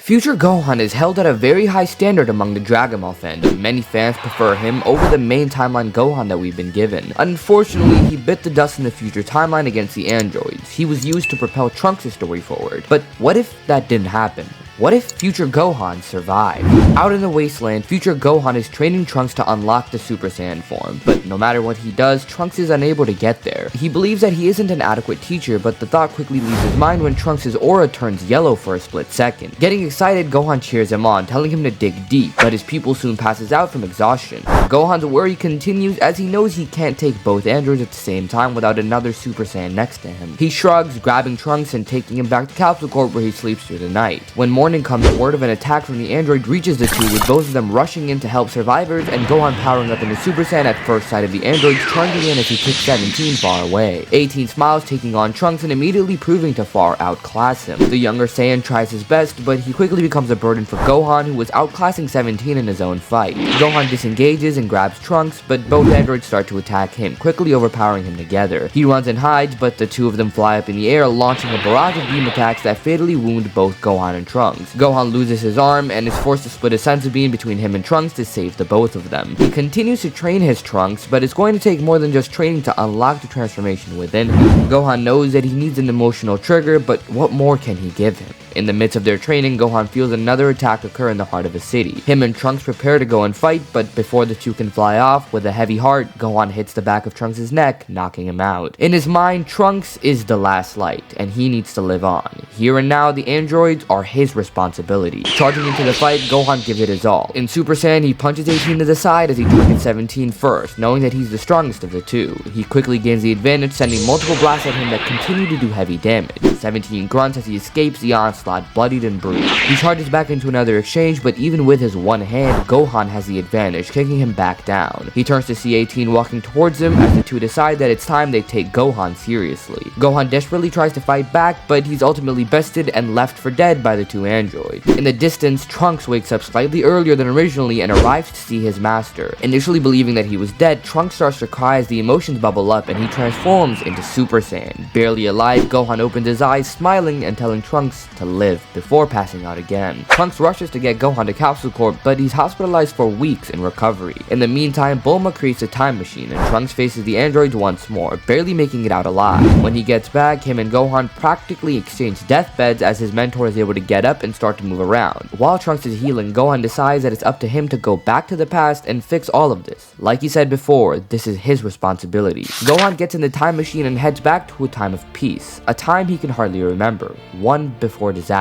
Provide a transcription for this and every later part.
Future Gohan is held at a very high standard among the Dragon Ball fandom. Many fans prefer him over the main timeline Gohan that we've been given. Unfortunately, he bit the dust in the future timeline against the androids. He was used to propel Trunks' story forward. But what if that didn't happen? What if Future Gohan survived? Out in the wasteland, Future Gohan is training Trunks to unlock the Super Saiyan form, but no matter what he does, Trunks is unable to get there. He believes that he isn't an adequate teacher, but the thought quickly leaves his mind when Trunks' aura turns yellow for a split second. Getting excited, Gohan cheers him on, telling him to dig deep, but his pupil soon passes out from exhaustion. Gohan's worry continues as he knows he can't take both androids at the same time without another Super Saiyan next to him. He shrugs, grabbing Trunks and taking him back to Capsule Corp where he sleeps through the night. When morning comes, word of an attack from the android reaches the two, with both of them rushing in to help survivors, and Gohan powering up into Super Saiyan at first sight of the androids, charging in as he kicks 17 far away. 18 smiles, taking on Trunks and immediately proving to far outclass him. The younger Saiyan tries his best, but he quickly becomes a burden for Gohan, who was outclassing 17 in his own fight. Gohan disengages and grabs Trunks, but both androids start to attack him, quickly overpowering him together. He runs and hides, but the two of them fly up in the air, launching a barrage of beam attacks that fatally wound both Gohan and Trunks. Gohan loses his arm and is forced to split a senzu bean between him and Trunks to save the both of them. He continues to train his Trunks, but it's going to take more than just training to unlock the transformation within him. Gohan knows that he needs an emotional trigger, but what more can he give him? In the midst of their training, Gohan feels another attack occur in the heart of a city. Him and Trunks prepare to go and fight, but before the two can fly off, with a heavy heart, Gohan hits the back of Trunks' neck, knocking him out. In his mind, Trunks is the last light, and he needs to live on. Here and now, the androids are his responsibility. Charging into the fight, Gohan gives it his all. In Super Saiyan, he punches 18 to the side as he targets 17 first, knowing that he's the strongest of the two. He quickly gains the advantage, sending multiple blasts at him that continue to do heavy damage. 17 grunts as he escapes the onslaught, bloodied and bruised. He charges back into another exchange, but even with his one hand, Gohan has the advantage, kicking him back down. He turns to see 18 walking towards him as the two decide that it's time they take Gohan seriously. Gohan desperately tries to fight back, but he's ultimately bested and left for dead by the two androids. In the distance, Trunks wakes up slightly earlier than originally and arrives to see his master. Initially believing that he was dead, Trunks starts to cry as the emotions bubble up and he transforms into Super Saiyan. Barely alive, Gohan opens his eyes, smiling and telling Trunks to live before passing out again. Trunks rushes to get Gohan to Capsule Corp, but he's hospitalized for weeks in recovery. In the meantime, Bulma creates a time machine and Trunks faces the androids once more, barely making it out alive. When he gets back, him and Gohan practically exchange deathbeds as his mentor is able to get up and start to move around. While Trunks is healing, Gohan decides that it's up to him to go back to the past and fix all of this. Like he said before, this is his responsibility. Gohan gets in the time machine and heads back to a time of peace, a time he can hardly remember, one before disaster.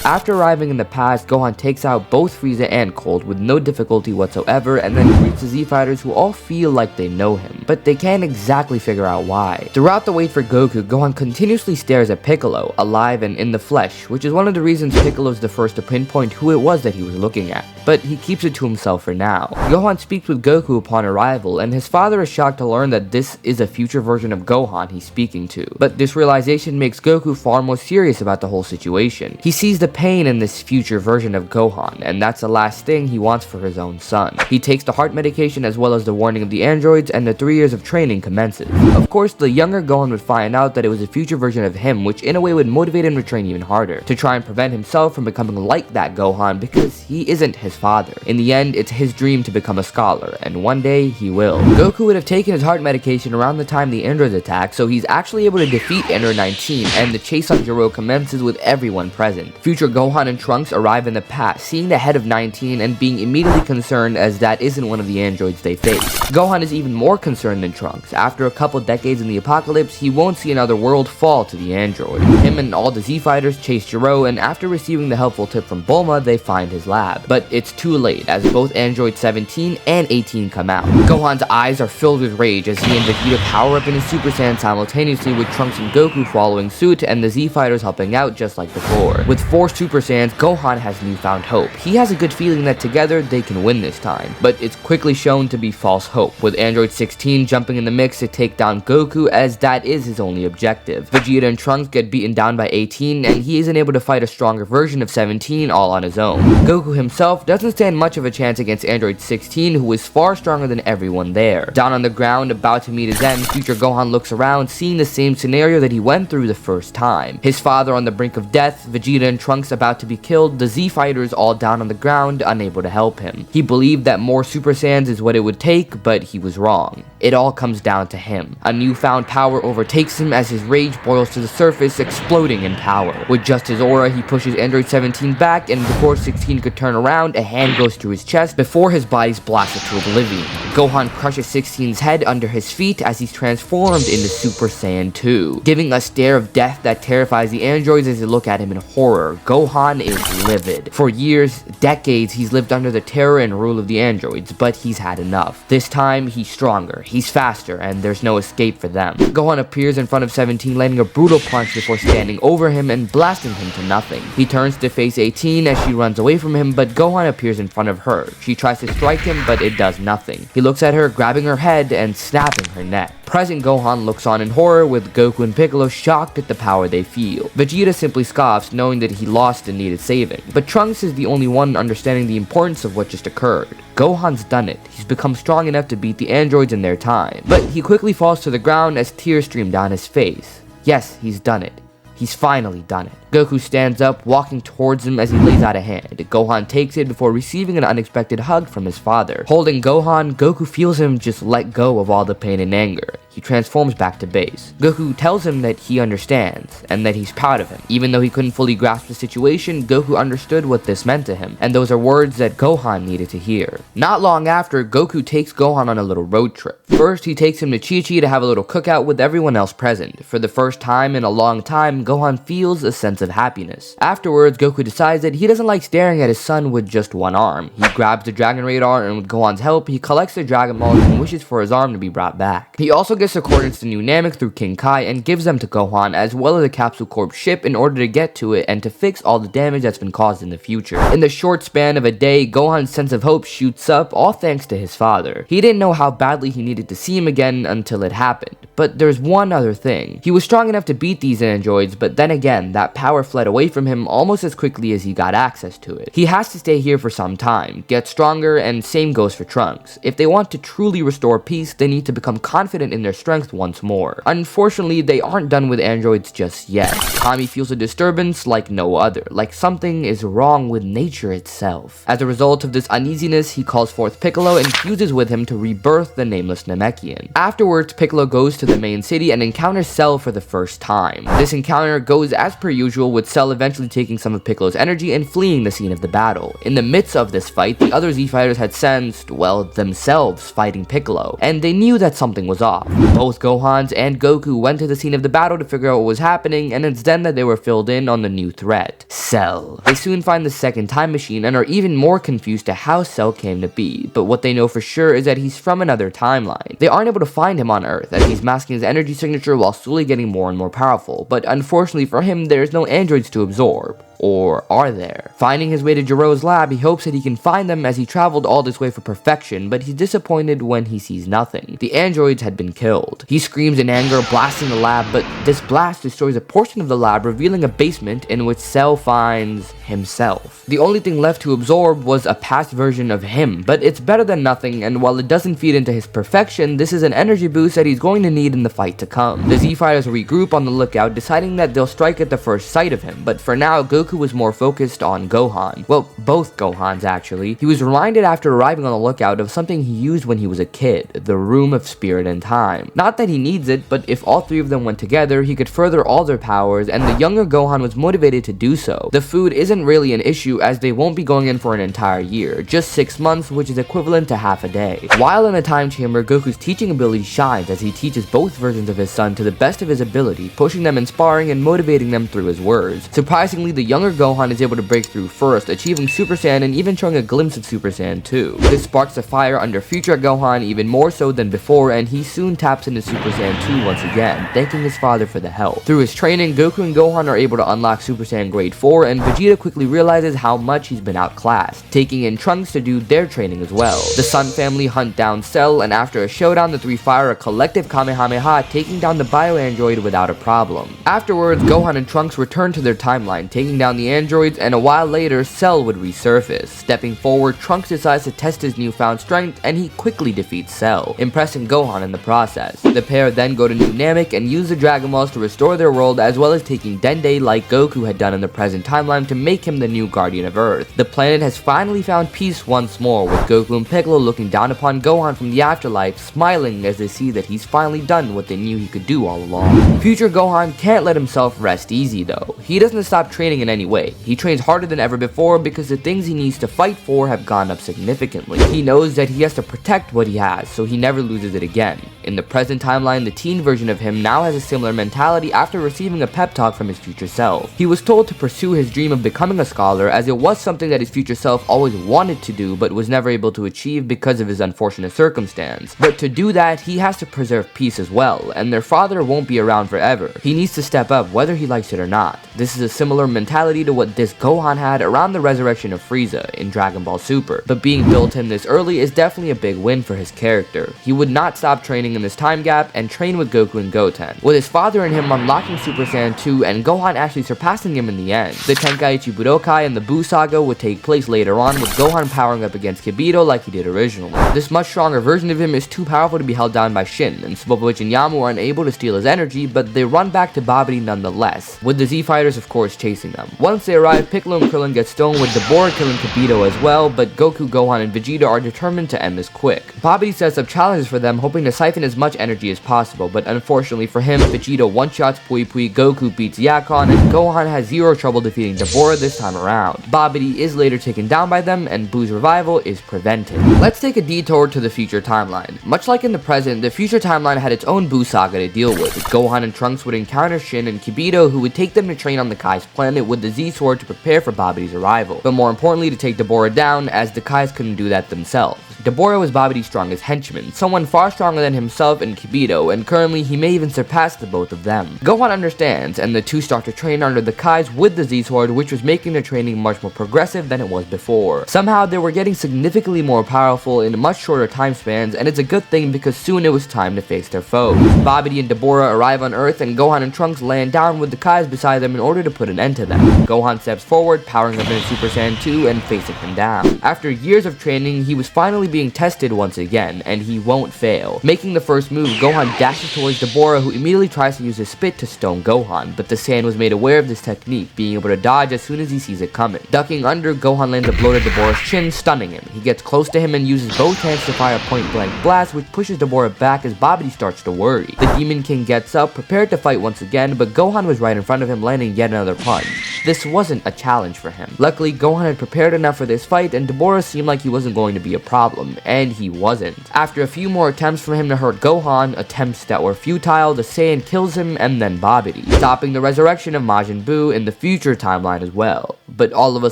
After arriving in the past, Gohan takes out both Frieza and Cold with no difficulty whatsoever and then greets the Z Fighters, who all feel like they know him, but they can't exactly figure out why. Throughout the wait for Goku, Gohan continuously stares at Piccolo, alive and in the flesh, which is one of the reasons Piccolo's the first to pinpoint who it was that he was looking at, but he keeps it to himself for now. Gohan speaks with Goku upon arrival, and his father is shocked to learn that this is a future version of Gohan he's speaking to, but this realization makes Goku far more serious about the whole situation. He sees the pain in this future version of Gohan, and that's the last thing he wants for his own son. He takes the heart medication as well as the warning of the androids, and the 3 years of training commences. Of course, the younger Gohan would find out that it was a future version of him, which in a way would motivate him to train even harder, to try and prevent himself from becoming like that Gohan, because he isn't his father. In the end, it's his dream to become a scholar, and one day he will. Goku would have taken his heart medication around the time the androids attack, so he's actually able to defeat Android 19, and the chase on Gero commences with everyone present. Future Gohan and Trunks arrive in the past, seeing the head of 19 and being immediately concerned as that isn't one of the androids they face. Gohan is even more concerned than Trunks. After a couple decades in the apocalypse, he won't see another world fall to the android. Him and all the Z Fighters chase Gero, and after receiving the helpful tip from Bulma, they find his lab. But it's too late, as both android 17 and 18 come out. Gohan's eyes are filled with rage as he and Vegeta power up in his Super Saiyan simultaneously, with Trunks and Goku following suit and the Z Fighters helping out just like before. With 4 Super Saiyans, Gohan has newfound hope. He has a good feeling that together they can win this time, but it's quickly shown to be false hope, with Android 16 jumping in the mix to take down Goku, as that is his only objective. Vegeta and Trunks get beaten down by 18, and he isn't able to fight a stronger version of 17 all on his own. Goku himself doesn't stand much of a chance against Android 16, who is far stronger than everyone there. Down on the ground, about to meet his end, future Gohan looks around, seeing the same scenario that he went through the first time. His father on the brink of death, Vegeta and Trunks about to be killed, the Z fighters all down on the ground, unable to help him. He believed that more Super Saiyans is what it would take, but he was wrong. It all comes down to him. A newfound power overtakes him as his rage boils to the surface, exploding in power. With just his aura, he pushes Android 17 back, and before 16 could turn around, a hand goes through his chest before his body's blasted to oblivion. Gohan crushes 16's head under his feet as he's transformed into Super Saiyan 2, giving a stare of death that terrifies the androids as they look at him in horror. Gohan is livid. For years, decades, he's lived under the terror and rule of the androids, but he's had enough. This time, he's stronger, he's faster, and there's no escape for them. Gohan appears in front of 17, landing a brutal punch before standing over him and blasting him to nothing. He turns to face 18 as she runs away from him, but Gohan appears in front of her. She tries to strike him, but it does nothing. He looks at her, grabbing her head and snapping her neck. Present Gohan looks on in horror, with Goku and Piccolo shocked at the power they feel. Vegeta simply scoffs, knowing that he lost and needed saving. But Trunks is the only one understanding the importance of what just occurred. Gohan's done it. He's become strong enough to beat the androids in their time. But he quickly falls to the ground as tears stream down his face. Yes, he's done it. He's finally done it. Goku stands up, walking towards him as he lays out a hand. Gohan takes it before receiving an unexpected hug from his father. Holding Gohan, Goku feels him just let go of all the pain and anger. He transforms back to base. Goku tells him that he understands, and that he's proud of him. Even though he couldn't fully grasp the situation, Goku understood what this meant to him, and those are words that Gohan needed to hear. Not long after, Goku takes Gohan on a little road trip. First, he takes him to Chi-Chi to have a little cookout with everyone else present. For the first time in a long time, Gohan feels a sense of happiness. Afterwards, Goku decides that he doesn't like staring at his son with just one arm. He grabs the Dragon Radar, and with Gohan's help, he collects the Dragon Balls and wishes for his arm to be brought back. He also gets the coordinates to New Namek through King Kai and gives them to Gohan, as well as a Capsule Corp ship in order to get to it and to fix all the damage that's been caused in the future. In the short span of a day, Gohan's sense of hope shoots up, all thanks to his father. He didn't know how badly he needed to see him again until it happened. But there's one other thing. He was strong enough to beat these androids, but then again, that power fled away from him almost as quickly as he got access to it. He has to stay here for some time, get stronger, and same goes for Trunks. If they want to truly restore peace, they need to become confident in their strength once more. Unfortunately, they aren't done with androids just yet. Kami feels a disturbance like no other, like something is wrong with nature itself. As a result of this uneasiness, he calls forth Piccolo and fuses with him to rebirth the nameless Namekian. Afterwards, Piccolo goes to the main city and encounters Cell for the first time. This encounter goes as per usual, with Cell eventually taking some of Piccolo's energy and fleeing the scene of the battle. In the midst of this fight, the other Z fighters had sensed, well, themselves fighting Piccolo, and they knew that something was off. Both Gohans and Goku went to the scene of the battle to figure out what was happening, and it's then that they were filled in on the new threat, Cell. They soon find the second time machine and are even more confused to how Cell came to be, but what they know for sure is that he's from another timeline. They aren't able to find him on Earth, as he's masking his energy signature while slowly getting more and more powerful, but unfortunately for him, there's no androids to absorb. Or are there? Finding his way to Jiro's lab, he hopes that he can find them as he traveled all this way for perfection, but he's disappointed when he sees nothing. The androids had been killed. He screams in anger, blasting the lab, but this blast destroys a portion of the lab, revealing a basement in which Cell finds himself. The only thing left to absorb was a past version of him, but it's better than nothing, and while it doesn't feed into his perfection, this is an energy boost that he's going to need in the fight to come. The Z-Fighters regroup on the lookout, deciding that they'll strike at the first sight of him, but for now, Goku was more focused on Gohan. Well, both Gohans actually. He was reminded after arriving on the lookout of something he used when he was a kid, the Room of Spirit and Time. Not that he needs it, but if all three of them went together, he could further all their powers, and the younger Gohan was motivated to do so. The food isn't really an issue as they won't be going in for an entire year, just 6 months, which is equivalent to half a day. While in the time chamber, Goku's teaching ability shines as he teaches both versions of his son to the best of his ability, pushing them in sparring and motivating them through his words. Surprisingly, the younger Gohan is able to break through first, achieving Super Saiyan and even showing a glimpse of Super Saiyan 2. This sparks a fire under future Gohan even more so than before, and he soon taps into Super Saiyan 2 once again, thanking his father for the help. Through his training, Goku and Gohan are able to unlock Super Saiyan Grade 4, and Vegeta quickly realizes how much he's been outclassed, taking in Trunks to do their training as well. The Sun family hunt down Cell, and after a showdown, the three fire a collective Kamehameha Kamehameha, taking down the bio-android without a problem. Afterwards, Gohan and Trunks return to their timeline, taking down the androids, and a while later, Cell would resurface. Stepping forward, Trunks decides to test his newfound strength, and he quickly defeats Cell, impressing Gohan in the process. The pair then go to New Namek and use the Dragon Balls to restore their world, as well as taking Dende like Goku had done in the present timeline to make him the new Guardian of Earth. The planet has finally found peace once more, with Goku and Piccolo looking down upon Gohan from the afterlife, smiling as they see that he's finally done what they knew he could do all along. Future Gohan can't let himself rest easy though. He doesn't stop training in any way. He trains harder than ever before because the things he needs to fight for have gone up significantly. He knows that he has to protect what he has, so he never loses it again. In the present timeline, the teen version of him now has a similar mentality after receiving a pep talk from his future self. He was told to pursue his dream of becoming a scholar, as it was something that his future self always wanted to do but was never able to achieve because of his unfortunate circumstance. But to do that, he has to preserve peace as well, and their father won't be around forever. He needs to step up whether he likes it or not. This is a similar mentality to what this Gohan had around the resurrection of Frieza in Dragon Ball Super, but being built in this early is definitely a big win for his character. He would not stop training in this time gap and train with Goku and Goten, with his father and him unlocking Super Saiyan 2 and Gohan actually surpassing him in the end. The Tenkaichi Budokai and the Buu Saga would take place later on, with Gohan powering up against Kibito like he did originally. This much stronger version of him is too powerful to be held down by Shin, and Spopovich and Yamu are unable to steal his energy, but they run back to Babidi nonetheless, with the Z Fighters of course chasing them. Once they arrive, Piccolo and Krillin get stoned, with Dabura killing Kibito as well, but Goku, Gohan, and Vegeta are determined to end this quick. Babidi sets up challenges for them, hoping to siphon as much energy as possible, but unfortunately for him, Vegeta one-shots Pui Pui, Goku beats Yakon, and Gohan has zero trouble defeating Dabura this time around. Babidi is later taken down by them, and Buu's revival is prevented. Let's take a detour to the future timeline. Much like in the present, the future timeline had its own Buu Saga to deal with. Gohan and Trunks would encounter Shin and Kibito, who would take them to train on the Kai's planet with the Z-Sword to prepare for Babidi's arrival, but more importantly to take Dabura down, as the Kais couldn't do that themselves. Dabura was Babidi's strongest henchman, someone far stronger than himself and Kibito, and currently he may even surpass the both of them. Gohan understands, and the two start to train under the Kais with the Z-Sword, which was making their training much more progressive than it was before. Somehow they were getting significantly more powerful in much shorter time spans, and it's a good thing because soon it was time to face their foes. Babidi and Dabura arrive on Earth, and Gohan and Trunks land down with the Kais beside them in order to put an end to them. Gohan steps forward, powering up in Super Saiyan 2 and facing him down. After years of training, he was finally being tested once again, and he won't fail. Making the first move, Gohan dashes towards Dabura, who immediately tries to use his spit to stone Gohan, but the Saiyan was made aware of this technique, being able to dodge as soon as he sees it coming. Ducking under, Gohan lands a blow to Dabura's chin, stunning him. He gets close to him and uses both hands to fire a point-blank blast, which pushes Dabura back as Babidi starts to worry. The Demon King gets up, prepared to fight once again, but Gohan was right in front of him, landing yet another punch. This wasn't a challenge for him. Luckily, Gohan had prepared enough for this fight, and Dabura seemed like he wasn't going to be a problem, and he wasn't. After a few more attempts for him to hurt Gohan, attempts that were futile, the Saiyan kills him and then Babidi, stopping the resurrection of Majin Buu in the future timeline as well. But all of a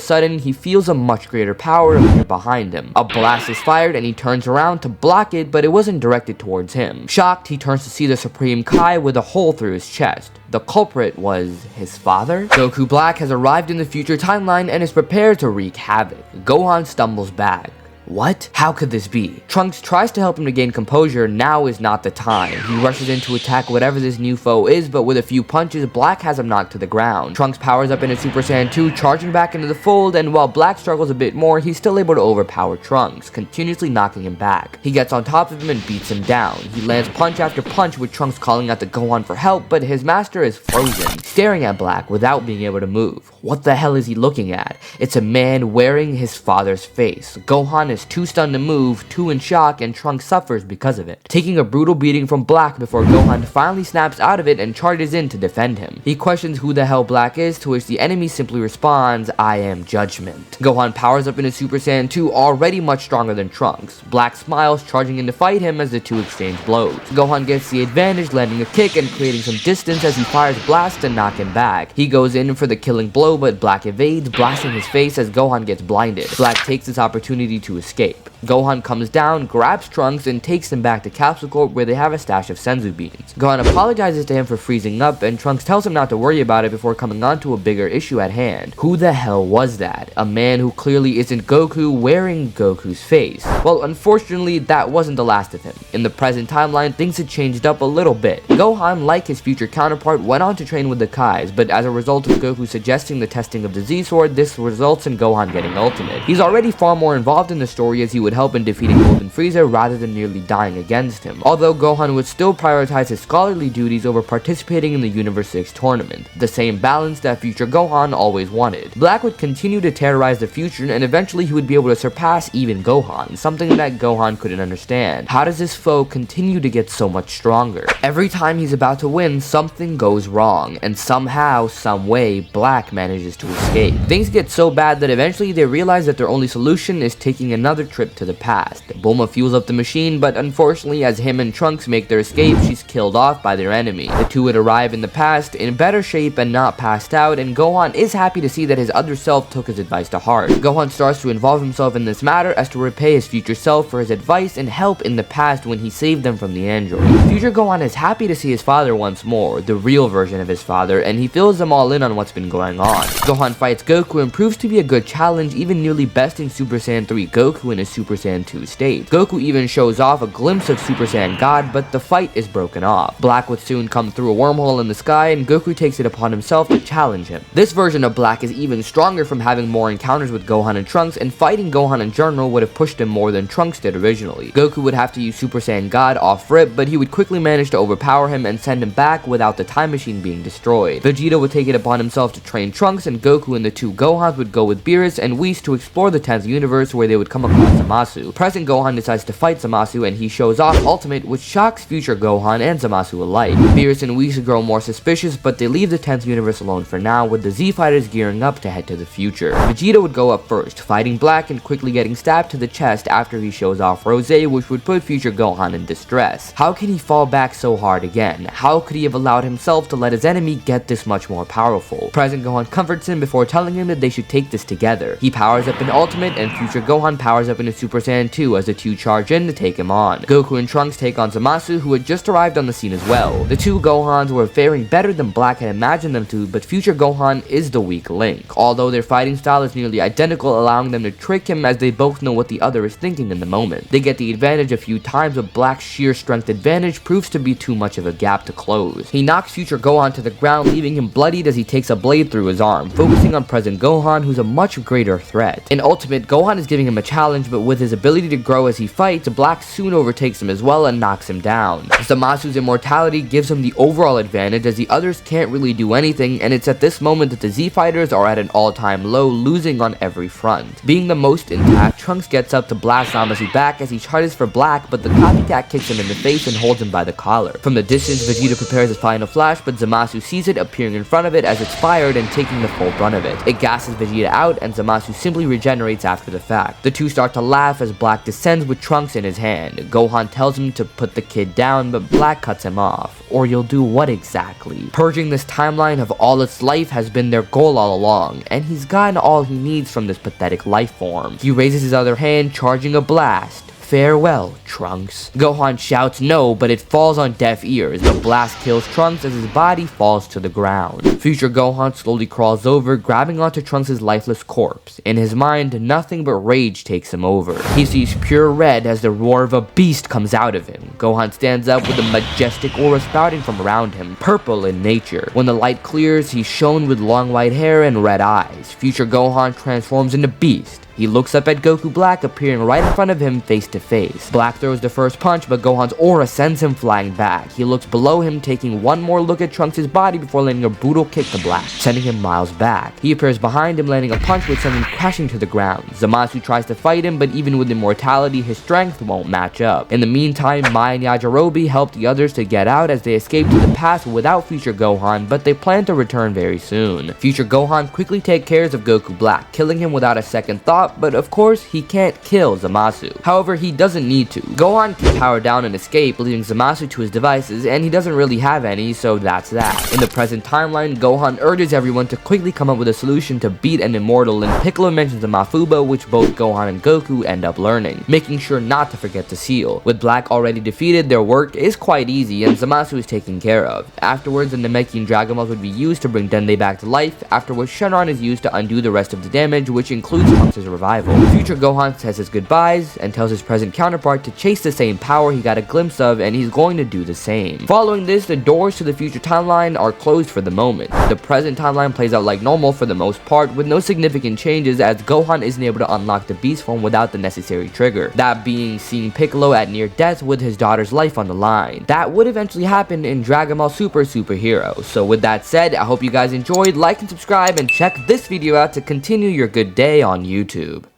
sudden, he feels a much greater power appear behind him. A blast is fired and he turns around to block it, but it wasn't directed towards him. Shocked, he turns to see the Supreme Kai with a hole through his chest. The culprit was his father? Goku Black has arrived in the future timeline and is prepared to wreak havoc. Gohan stumbles back. What? How could this be? Trunks tries to help him to gain composure. Now is not the time. He rushes in to attack whatever this new foe is, but with a few punches, Black has him knocked to the ground. Trunks powers up into Super Saiyan 2, charging back into the fold, and while Black struggles a bit more, he's still able to overpower Trunks, continuously knocking him back. He gets on top of him and beats him down. He lands punch after punch, with Trunks calling out to Gohan for help, but his master is frozen, staring at Black without being able to move. What the hell is he looking at? It's a man wearing his father's face. Gohan is too stunned to move, too in shock, and Trunks suffers because of it, taking a brutal beating from Black before Gohan finally snaps out of it and charges in to defend him. He questions who the hell Black is, to which the enemy simply responds, "I am Judgment." Gohan powers up into Super Saiyan 2, already much stronger than Trunks. Black smiles, charging in to fight him as the two exchange blows. Gohan gets the advantage, landing a kick and creating some distance as he fires Blast to knock him back. He goes in for the killing blow, but Black evades, blasting his face as Gohan gets blinded. Black takes this opportunity to escape. Gohan comes down, grabs Trunks, and takes him back to Capsule Corp where they have a stash of Senzu beans. Gohan apologizes to him for freezing up, and Trunks tells him not to worry about it before coming on to a bigger issue at hand. Who the hell was that? A man who clearly isn't Goku wearing Goku's face. Well, unfortunately, that wasn't the last of him. In the present timeline, things had changed up a little bit. Gohan, like his future counterpart, went on to train with the Kais, but as a result of Goku suggesting the testing of the Z-Sword, this results in Gohan getting Ultimate. He's already far more involved in the story as he would help in defeating Golden Frieza rather than nearly dying against him, although Gohan would still prioritize his scholarly duties over participating in the Universe 6 tournament, the same balance that future Gohan always wanted. Black would continue to terrorize the future, and eventually he would be able to surpass even Gohan, something that Gohan couldn't understand. How does this foe continue to get so much stronger? Every time he's about to win, something goes wrong, and somehow, someway, Black manages to escape. Things get so bad that eventually they realize that their only solution is taking another trip to the past. Bulma fuels up the machine, but unfortunately as him and Trunks make their escape, she's killed off by their enemy. The two would arrive in the past in better shape and not passed out, and Gohan is happy to see that his other self took his advice to heart. Gohan starts to involve himself in this matter as to repay his future self for his advice and help in the past when he saved them from the android. Future Gohan is happy to see his father once more, the real version of his father, and he fills them all in on what's been going on. Gohan fights Goku and proves to be a good challenge, even nearly besting Super Saiyan 3 Goku in his Super Saiyan 2 state. Goku even shows off a glimpse of Super Saiyan God, but the fight is broken off. Black would soon come through a wormhole in the sky, and Goku takes it upon himself to challenge him. This version of Black is even stronger from having more encounters with Gohan and Trunks, and fighting Gohan in general would have pushed him more than Trunks did originally. Goku would have to use Super Saiyan God off rip, but he would quickly manage to overpower him and send him back without the time machine being destroyed. Vegeta would take it upon himself to train Trunks, and Goku and the two Gohans would go with Beerus and Whis to explore the 10th universe where they would come across Zamasu. Present Gohan decides to fight Zamasu, and he shows off Ultimate, which shocks future Gohan and Zamasu alike. Beerus and Whis grow more suspicious, but they leave the 10th universe alone for now, with the Z Fighters gearing up to head to the future. Vegeta would go up first, fighting Black and quickly getting stabbed to the chest after he shows off Rose, which would put future Gohan in distress. How can he fall back so hard again? How could he have allowed himself to let his enemy get this much more powerful? Present Gohan comforts him before telling him that they should take this together. He powers up in Ultimate, and future Gohan powers up into Super Saiyan 2 as the two charge in to take him on. Goku and Trunks take on Zamasu, who had just arrived on the scene as well. The two Gohans were faring better than Black had imagined them to, but future Gohan is the weak link. Although their fighting style is nearly identical, allowing them to trick him as they both know what the other is thinking in the moment. They get the advantage a few times, but Black's sheer strength advantage proves to be too much of a gap to close. He knocks future Gohan to the ground, leaving him bloodied as he takes a blade through his arm, focusing on present Gohan, who's a much greater threat. In Ultimate, Gohan is giving him a challenge, but with his ability to grow as he fights, Black soon overtakes him as well and knocks him down. Zamasu's immortality gives him the overall advantage as the others can't really do anything, and it's at this moment that the Z Fighters are at an all-time low, losing on every front. Being the most intact, Trunks gets up to blast Zamasu back as he charges for Black, but the copycat kicks him in the face and holds him by the collar. From the distance, Vegeta prepares his final flash, but Zamasu sees it, appearing in front of it as it's fired and taking the full brunt of it. It gasses Vegeta out, and Zamasu simply regenerates after the fact. The two start to laugh as Black descends with Trunks in his hand. Gohan tells him to put the kid down, but Black cuts him off. Or you'll do what exactly? Purging this timeline of all its life has been their goal all along, and he's gotten all he needs from this pathetic life form. He raises his other hand, charging a blast. Farewell, Trunks. Gohan shouts no, but it falls on deaf ears. The blast kills Trunks as his body falls to the ground. Future Gohan slowly crawls over, grabbing onto Trunks' lifeless corpse. In his mind, nothing but rage takes him over. He sees pure red as the roar of a beast comes out of him. Gohan stands up with a majestic aura spouting from around him, purple in nature. When the light clears, he's shown with long white hair and red eyes. Future Gohan transforms into Beast. He looks up at Goku Black, appearing right in front of him face to face. Black throws the first punch, but Gohan's aura sends him flying back. He looks below him, taking one more look at Trunks' body before landing a brutal kick to Black, sending him miles back. He appears behind him, landing a punch which sends him crashing to the ground. Zamasu tries to fight him, but even with immortality, his strength won't match up. In the meantime, Mai and Yajirobe help the others to get out as they escape to the past without Future Gohan, but they plan to return very soon. Future Gohan quickly takes care of Goku Black, killing him without a second thought, up, but of course, he can't kill Zamasu. However, he doesn't need to. Gohan can power down and escape, leaving Zamasu to his devices, and he doesn't really have any, so that's that. In the present timeline, Gohan urges everyone to quickly come up with a solution to beat an immortal, and Piccolo mentions the Mafubo, which both Gohan and Goku end up learning, making sure not to forget the seal. With Black already defeated, their work is quite easy, and Zamasu is taken care of. Afterwards, the Namekian Dragon Balls would be used to bring Dende back to life, after which Shenron is used to undo the rest of the damage, which includes Trunks' revival. Future Gohan says his goodbyes, and tells his present counterpart to chase the same power he got a glimpse of, and he's going to do the same. Following this, the doors to the future timeline are closed for the moment. The present timeline plays out like normal for the most part, with no significant changes, as Gohan isn't able to unlock the beast form without the necessary trigger, that being seeing Piccolo at near death with his daughter's life on the line. That would eventually happen in Dragon Ball Super Superhero. So with that said, I hope you guys enjoyed, like and subscribe, and check this video out to continue your good day on YouTube.